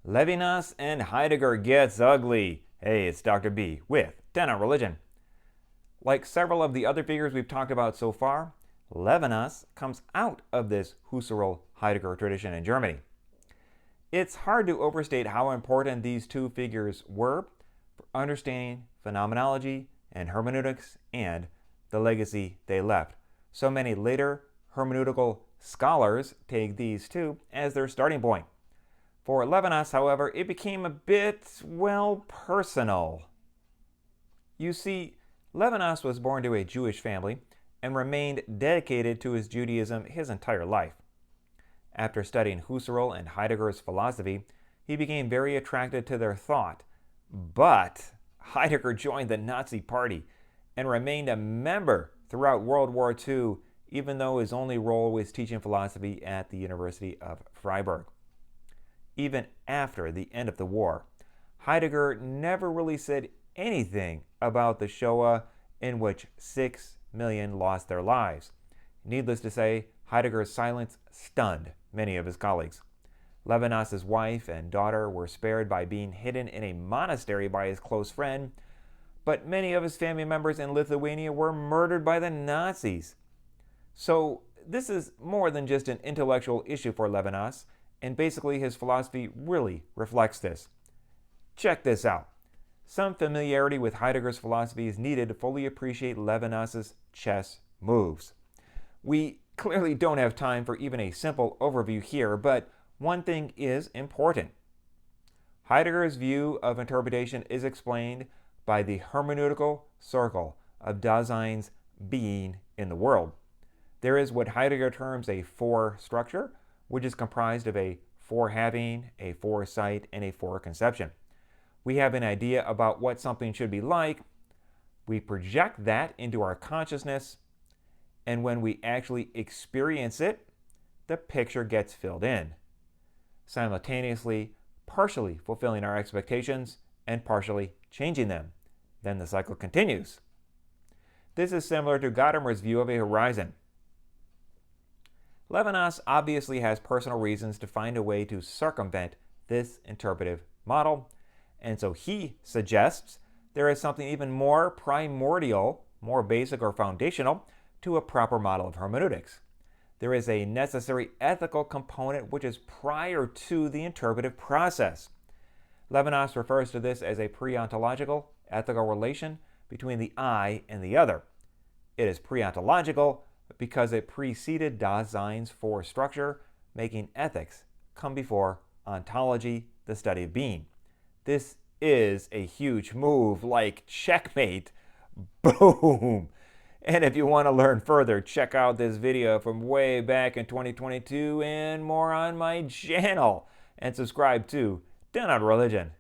Levinas and Heidegger gets ugly. Hey, it's Dr. B with 10 on Religion. Like several of the other figures we've talked about so far, Levinas comes out of this Husserl Heidegger tradition in Germany. It's hard to overstate how important these two figures were for understanding phenomenology and hermeneutics and the legacy they left. So many later hermeneutical scholars take these two as their starting point. For Levinas, however, it became a bit, personal. You see, Levinas was born to a Jewish family and remained dedicated to his Judaism his entire life. After studying Husserl and Heidegger's philosophy, he became very attracted to their thought. But Heidegger joined the Nazi Party and remained a member throughout World War II, even though his only role was teaching philosophy at the University of Freiburg. Even after the end of the war, Heidegger never really said anything about the Shoah, in which 6 million lost their lives. Needless to say, Heidegger's silence stunned many of his colleagues. Levinas's wife and daughter were spared by being hidden in a monastery by his close friend, but many of his family members in Lithuania were murdered by the Nazis. So this is more than just an intellectual issue for Levinas, and basically his philosophy really reflects this. Check this out. Some familiarity with Heidegger's philosophy is needed to fully appreciate Levinas's chess moves. We clearly don't have time for even a simple overview here, but one thing is important. Heidegger's view of interpretation is explained by the hermeneutical circle of Dasein's being in the world. There is what Heidegger terms a four-structure, which is comprised of a forehaving, a foresight, and a foreconception. We have an idea about what something should be like, we project that into our consciousness, and when we actually experience it, the picture gets filled in, simultaneously partially fulfilling our expectations and partially changing them. Then the cycle continues. This is similar to Gadamer's view of a horizon. Levinas obviously has personal reasons to find a way to circumvent this interpretive model, and so he suggests there is something even more primordial, more basic or foundational, to a proper model of hermeneutics. There is a necessary ethical component which is prior to the interpretive process. Levinas refers to this as a pre-ontological ethical relation between the I and the other. It is pre-ontological because it preceded Dasein's four-structure, making ethics come before ontology, the study of being. This is a huge move, like checkmate. Boom! And if you want to learn further, check out this video from way back in 2022 and more on my channel. And subscribe to 10 on Religion.